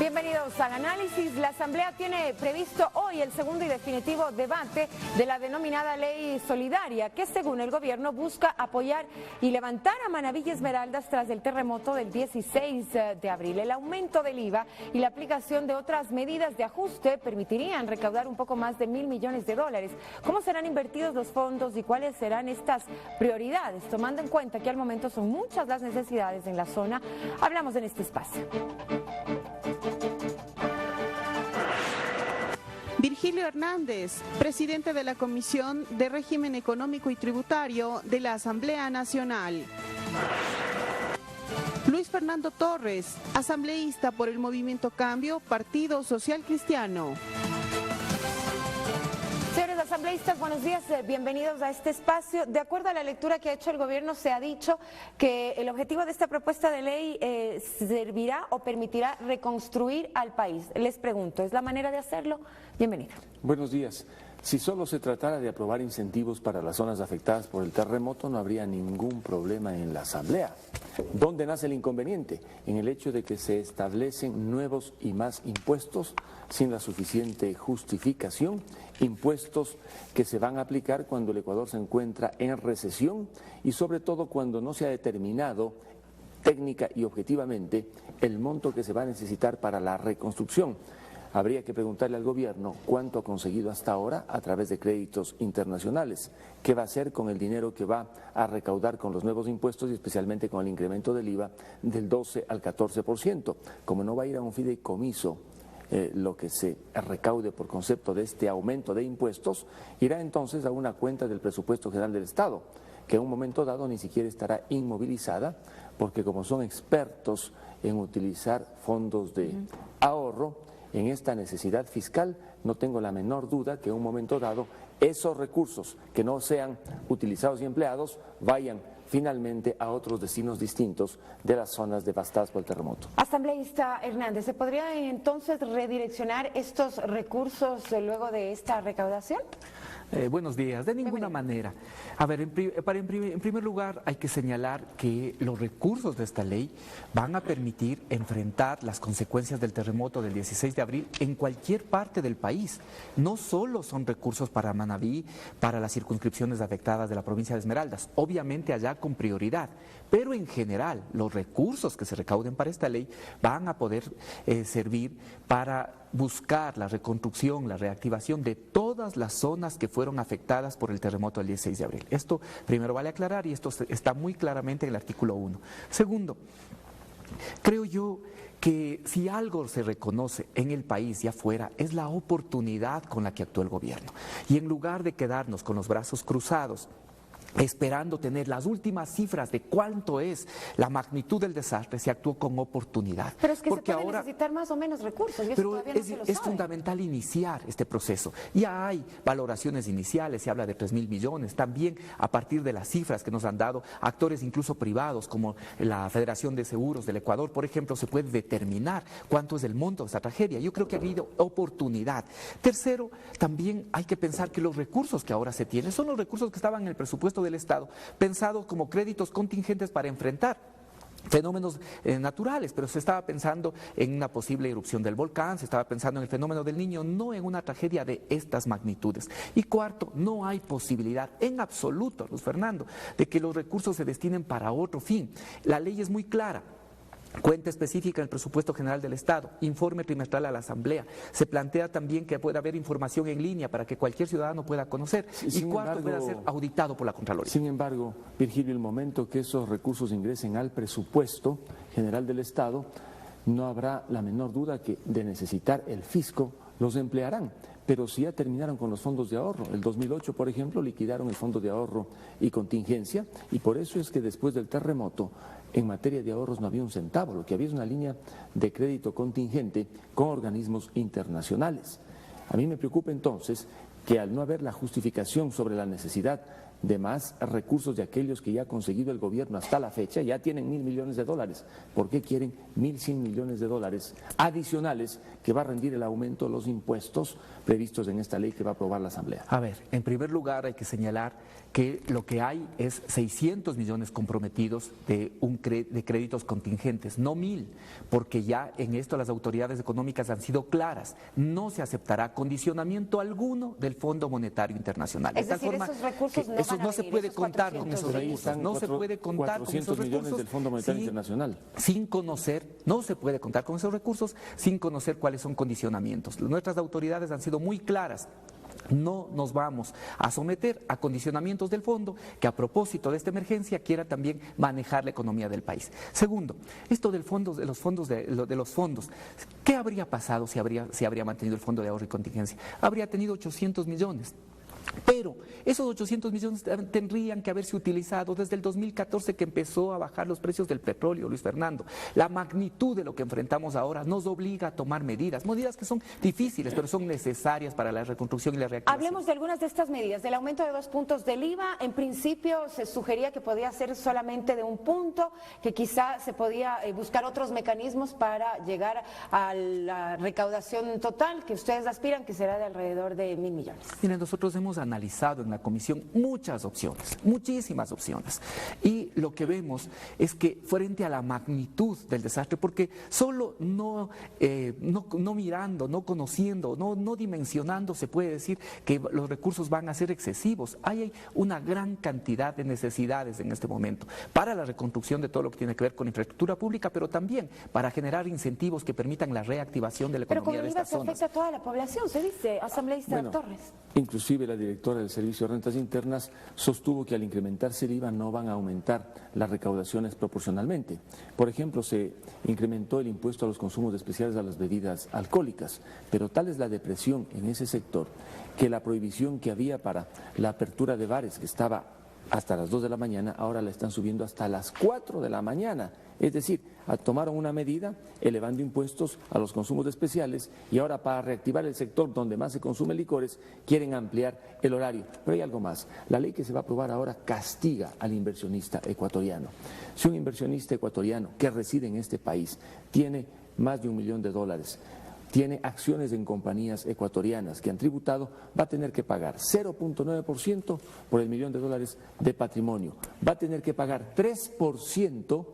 Bienvenidos al análisis. La Asamblea tiene previsto hoy el segundo y definitivo debate de la denominada Ley Solidaria, que según el gobierno busca apoyar y levantar a Manabí y Esmeraldas tras el terremoto del 16 de abril. El aumento del IVA y la aplicación de otras medidas de ajuste permitirían recaudar un poco más de $1.000 millones. ¿Cómo serán invertidos los fondos y cuáles serán estas prioridades? Tomando en cuenta que al momento son muchas las necesidades en la zona, hablamos en este espacio. Virgilio Hernández, presidente de la Comisión de Régimen Económico y Tributario de la Asamblea Nacional. Luis Fernando Torres, asambleísta por el Movimiento Cambio, Partido Social Cristiano. Señores asambleístas, buenos días, bienvenidos a este espacio. De acuerdo a la lectura que ha hecho el gobierno, se ha dicho que el objetivo de esta propuesta de ley servirá o permitirá reconstruir al país. Les pregunto, ¿es la manera de hacerlo? Bienvenido. Buenos días. Si solo se tratara de aprobar incentivos para las zonas afectadas por el terremoto, no habría ningún problema en la Asamblea. ¿Dónde nace el inconveniente? En el hecho de que se establecen nuevos y más impuestos sin la suficiente justificación, impuestos que se van a aplicar cuando el Ecuador se encuentra en recesión y sobre todo cuando no se ha determinado técnica y objetivamente el monto que se va a necesitar para la reconstrucción. Habría que preguntarle al gobierno cuánto ha conseguido hasta ahora a través de créditos internacionales, qué va a hacer con el dinero que va a recaudar con los nuevos impuestos y especialmente con el incremento del IVA del 12 al 14%. Como no va a ir a un fideicomiso lo que se recaude por concepto de este aumento de impuestos, irá entonces a una cuenta del presupuesto general del Estado, que en un momento dado ni siquiera estará inmovilizada, porque como son expertos en utilizar fondos de ahorro, en esta necesidad fiscal, no tengo la menor duda que en un momento dado esos recursos que no sean utilizados y empleados vayan finalmente a otros destinos distintos de las zonas devastadas por el terremoto. Asambleísta Hernández, ¿se podría entonces redireccionar estos recursos luego de esta recaudación? Buenos días, de ninguna manera. A ver, en primer lugar hay que señalar que los recursos de esta ley van a permitir enfrentar las consecuencias del terremoto del 16 de abril en cualquier parte del país. No solo son recursos para Manabí, para las circunscripciones afectadas de la provincia de Esmeraldas, obviamente allá con prioridad, pero en general los recursos que se recauden para esta ley van a poder servir para buscar la reconstrucción, la reactivación de todas las zonas que fueron afectadas por el terremoto del 16 de abril. Esto primero vale aclarar y esto está muy claramente en el artículo 1. Segundo, creo yo que si algo se reconoce en el país y afuera es la oportunidad con la que actuó el gobierno. Y en lugar de quedarnos con los brazos cruzados, esperando tener las últimas cifras de cuánto es la magnitud del desastre, se actuó con oportunidad. Pero es que porque se puede necesitar más o menos recursos y eso pero todavía no se lo es sabe. fundamental iniciar este proceso. Ya hay valoraciones iniciales, se habla de 3.000 millones, también a partir de las cifras que nos han dado actores incluso privados como la Federación de Seguros del Ecuador, por ejemplo, se puede determinar cuánto es el monto de esta tragedia. Yo creo que ha habido oportunidad. Tercero, también hay que pensar que los recursos que ahora se tienen son los recursos que estaban en el presupuesto del Estado, pensados como créditos contingentes para enfrentar fenómenos naturales, pero se estaba pensando en una posible erupción del volcán, se estaba pensando en el fenómeno del Niño, no en una tragedia de estas magnitudes. Y cuarto, no hay posibilidad en absoluto, Luis Fernando, de que los recursos se destinen para otro fin. La ley es muy clara. Cuenta específica en el presupuesto general del Estado, informe trimestral a la Asamblea. Se plantea también que pueda haber información en línea para que cualquier ciudadano pueda conocer. Y cuarto, pueda ser auditado por la Contraloría. Sin embargo, Virgilio, el momento que esos recursos ingresen al presupuesto general del Estado, no habrá la menor duda que de necesitar el fisco los emplearán. Pero si ya terminaron con los fondos de ahorro, el 2008, por ejemplo, liquidaron el fondo de ahorro y contingencia, y por eso es que después del terremoto, en materia de ahorros no había un centavo, lo que había es una línea de crédito contingente con organismos internacionales. A mí me preocupa entonces que al no haber la justificación sobre la necesidad de más recursos de aquellos que ya ha conseguido el gobierno hasta la fecha. Ya tienen $1.000 millones. ¿Por qué quieren 1.100 millones de dólares adicionales que va a rendir el aumento de los impuestos previstos en esta ley que va a aprobar la Asamblea? A ver, en primer lugar hay que señalar que lo que hay es 600 millones comprometidos de créditos contingentes, no 1.000, porque ya en esto las autoridades económicas han sido claras. No se aceptará condicionamiento alguno del Fondo Monetario Internacional. Es decir, esos recursos no se puede contar con esos recursos. No se puede contar con esos 400 millones del Fondo Monetario Internacional. Sin conocer, no se puede contar con esos recursos sin conocer cuáles son condicionamientos. Nuestras autoridades han sido muy claras. No nos vamos a someter a condicionamientos del fondo que a propósito de esta emergencia quiera también manejar la economía del país. Segundo, esto de los fondos, ¿qué habría pasado si habría mantenido el fondo de ahorro y contingencia? Habría tenido 800 millones. Pero esos 800 millones tendrían que haberse utilizado desde el 2014 que empezó a bajar los precios del petróleo, Luis Fernando. La magnitud de lo que enfrentamos ahora nos obliga a tomar medidas que son difíciles, pero son necesarias para la reconstrucción y la reactivación. Hablemos de algunas de estas medidas. Del aumento de 2 puntos del IVA, en principio se sugería que podía ser solamente de 1 punto, que quizá se podía buscar otros mecanismos para llegar a la recaudación total que ustedes aspiran, que será de alrededor de 1.000 millones. Miren, nosotros hemos analizado en la comisión muchas opciones, muchísimas opciones, y lo que vemos es que frente a la magnitud del desastre, porque solo no mirando, no conociendo, no dimensionando se puede decir que los recursos van a ser excesivos. Hay una gran cantidad de necesidades en este momento para la reconstrucción de todo lo que tiene que ver con infraestructura pública, pero también para generar incentivos que permitan la reactivación de la economía de estas zonas. Pero con el IVA se afecta a toda la población, se dice, asambleísta Torres. Inclusive la directora del Servicio de Rentas Internas sostuvo que al incrementarse el IVA no van a aumentar las recaudaciones proporcionalmente. Por ejemplo, se incrementó el impuesto a los consumos especiales a las bebidas alcohólicas, pero tal es la depresión en ese sector que la prohibición que había para la apertura de bares, que estaba hasta las 2 de la mañana, ahora la están subiendo hasta las 4 de la mañana. Es decir, tomaron una medida elevando impuestos a los consumos especiales y ahora para reactivar el sector donde más se consume licores quieren ampliar el horario. Pero hay algo más. La ley que se va a aprobar ahora castiga al inversionista ecuatoriano. Si un inversionista ecuatoriano que reside en este país tiene más de $1 millón, tiene acciones en compañías ecuatorianas que han tributado, va a tener que pagar 0.9% por el $1 millón de patrimonio. Va a tener que pagar 3%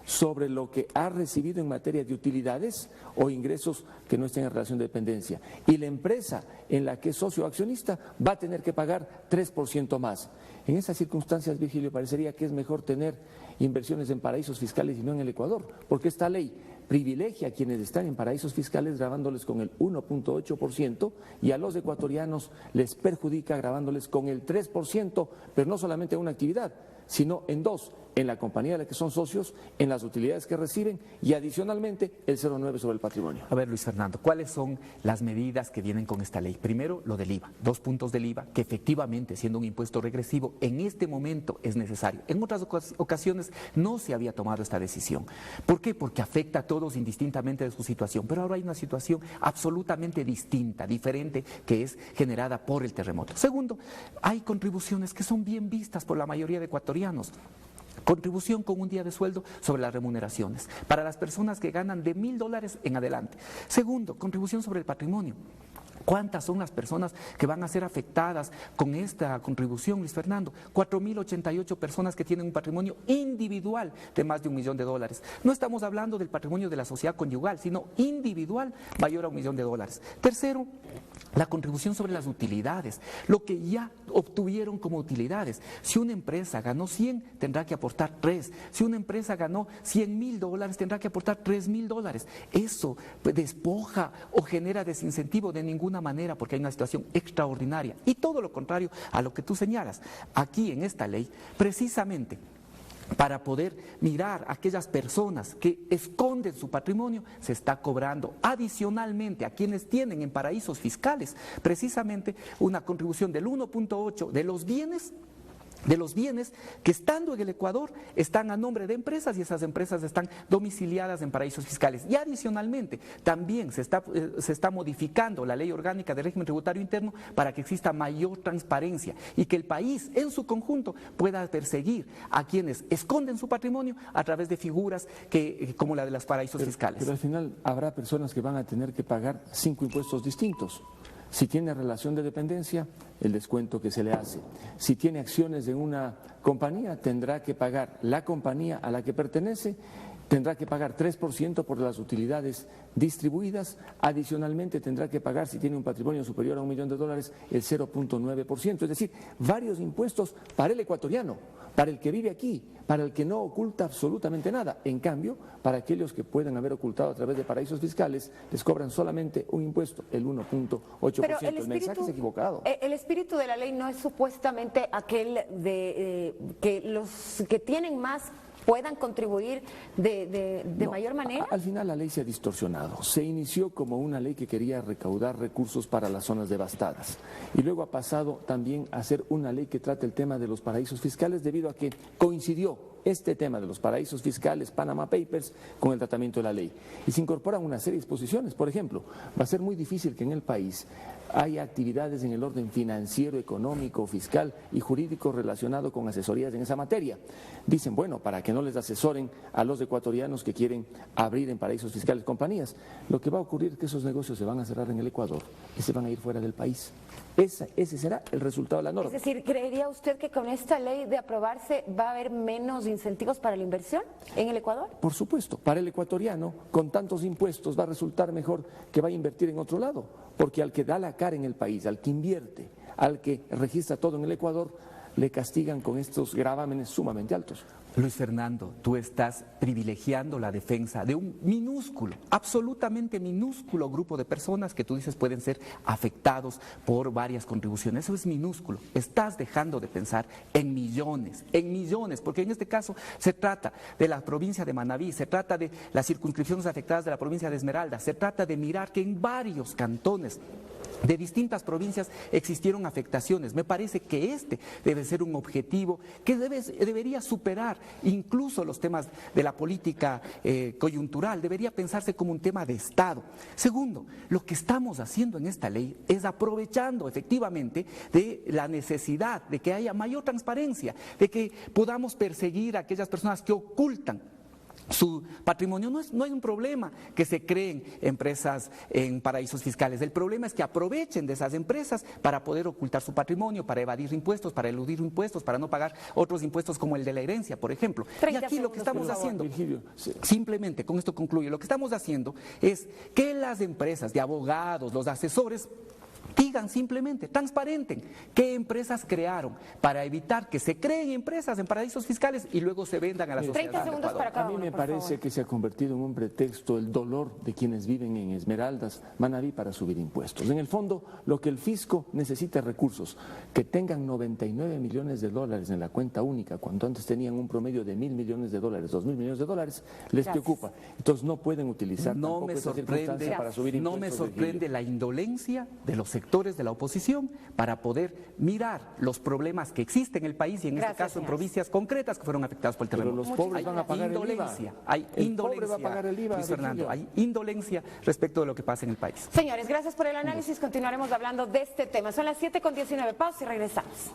sobre lo que ha recibido en materia de utilidades o ingresos que no estén en relación de dependencia. Y la empresa en la que es socio accionista va a tener que pagar 3% más. En esas circunstancias, Virgilio, parecería que es mejor tener inversiones en paraísos fiscales y no en el Ecuador, porque esta ley privilegia a quienes están en paraísos fiscales grabándoles con el 1.8% y a los ecuatorianos les perjudica grabándoles con el 3%, pero no solamente en una actividad, sino en 2, en la compañía de la que son socios, en las utilidades que reciben y adicionalmente el 0.9 sobre el patrimonio. A ver, Luis Fernando, ¿cuáles son las medidas que vienen con esta ley? Primero, lo del IVA, 2 puntos del IVA, que efectivamente, siendo un impuesto regresivo, en este momento es necesario. En otras ocasiones no se había tomado esta decisión. ¿Por qué? Porque afecta a todos indistintamente de su situación, pero ahora hay una situación absolutamente distinta, diferente, que es generada por el terremoto. Segundo, hay contribuciones que son bien vistas por la mayoría de ecuatorianos. Contribución con un día de sueldo sobre las remuneraciones para las personas que ganan de $1.000 en adelante. Segundo, contribución sobre el patrimonio. ¿Cuántas son las personas que van a ser afectadas con esta contribución, Luis Fernando? 4.088 personas que tienen un patrimonio individual de más de $1 millón. No estamos hablando del patrimonio de la sociedad conyugal, sino individual mayor a $1 millón. Tercero, la contribución sobre las utilidades, lo que ya obtuvieron como utilidades. Si una empresa ganó 100, tendrá que aportar 3. Si una empresa ganó $100.000, tendrá que aportar $3.000. Eso despoja o genera desincentivo de ninguna manera, porque hay una situación extraordinaria. Y todo lo contrario a lo que tú señalas. Aquí en esta ley, precisamente, para poder mirar a aquellas personas que esconden su patrimonio, se está cobrando adicionalmente a quienes tienen en paraísos fiscales precisamente una contribución del 1.8 de los bienes de los bienes que estando en el Ecuador están a nombre de empresas y esas empresas están domiciliadas en paraísos fiscales. Y adicionalmente también se está modificando la ley orgánica de régimen tributario interno para que exista mayor transparencia y que el país en su conjunto pueda perseguir a quienes esconden su patrimonio a través de figuras como la de los paraísos fiscales. Pero al final habrá personas que van a tener que pagar 5 impuestos distintos. Si tiene relación de dependencia, el descuento que se le hace. Si tiene acciones en una compañía, tendrá que pagar la compañía a la que pertenece, tendrá que pagar 3% por las utilidades distribuidas, adicionalmente tendrá que pagar, si tiene un patrimonio superior a $1 millón, el 0.9%, es decir, varios impuestos para el ecuatoriano, para el que vive aquí, para el que no oculta absolutamente nada. En cambio, para aquellos que pueden haber ocultado a través de paraísos fiscales, les cobran solamente un impuesto, el 1.8%. Pero el mensaje es equivocado. El espíritu de la ley no es supuestamente aquel de que los que tienen más puedan contribuir de mayor manera. Al final la ley se ha distorsionado. Se inició como una ley que quería recaudar recursos para las zonas devastadas y luego ha pasado también a ser una ley que trata el tema de los paraísos fiscales debido a que coincidió este tema de los paraísos fiscales, Panama Papers, con el tratamiento de la ley. Y se incorporan una serie de disposiciones. Por ejemplo, va a ser muy difícil que en el país haya actividades en el orden financiero, económico, fiscal y jurídico relacionado con asesorías en esa materia. Dicen, bueno, para que no les asesoren a los ecuatorianos que quieren abrir en paraísos fiscales compañías. Lo que va a ocurrir es que esos negocios se van a cerrar en el Ecuador y se van a ir fuera del país. Ese será el resultado de la norma. Es decir, ¿creería usted que con esta ley de aprobarse va a haber menos incentivos para la inversión en el Ecuador? Por supuesto, para el ecuatoriano, con tantos impuestos va a resultar mejor que vaya a invertir en otro lado, porque al que da la cara en el país, al que invierte, al que registra todo en el Ecuador, le castigan con estos gravámenes sumamente altos. Luis Fernando, tú estás privilegiando la defensa de un minúsculo, absolutamente minúsculo grupo de personas que tú dices pueden ser afectados por varias contribuciones. Eso es minúsculo. Estás dejando de pensar en millones, porque en este caso se trata de la provincia de Manabí, se trata de las circunscripciones afectadas de la provincia de Esmeraldas, se trata de mirar que en varios cantones de distintas provincias existieron afectaciones. Me parece que este debe ser un objetivo que debería superar incluso los temas de la política coyuntural, debería pensarse como un tema de Estado. Segundo, lo que estamos haciendo en esta ley es aprovechando efectivamente de la necesidad de que haya mayor transparencia, de que podamos perseguir a aquellas personas que ocultan su patrimonio. No hay un problema que se creen empresas en paraísos fiscales. El problema es que aprovechen de esas empresas para poder ocultar su patrimonio, para evadir impuestos, para eludir impuestos, para no pagar otros impuestos como el de la herencia, por ejemplo. Y aquí lo que estamos haciendo, simplemente con esto concluyo, lo que estamos haciendo es que las empresas de abogados, los asesores, digan simplemente, transparenten qué empresas crearon para evitar que se creen empresas en paraísos fiscales y luego se vendan a la sociedad. 30 segundos para cada uno. A mí me por parece favor. que se ha convertido en un pretexto el dolor de quienes viven en Esmeraldas, Manabí, para subir impuestos. En el fondo, lo que el fisco necesita es recursos, que tengan $99 millones en la cuenta única, cuando antes tenían un promedio de $1.000 millones, $2.000 millones, les preocupa. Entonces no pueden utilizar tampoco esa circunstancia para subir impuestos. No me sorprende la indolencia de los sectores de la oposición para poder mirar los problemas que existen en el país y en este caso en provincias concretas que fueron afectadas por el terremoto. Pero los pobres van a pagar el IVA. Hay El indolencia, pobre va a pagar el IVA, Luis Fernando, hay indolencia respecto de lo que pasa en el país. Señores, gracias por el análisis. Continuaremos hablando de este tema. Son las 7:19. Pausa y regresamos.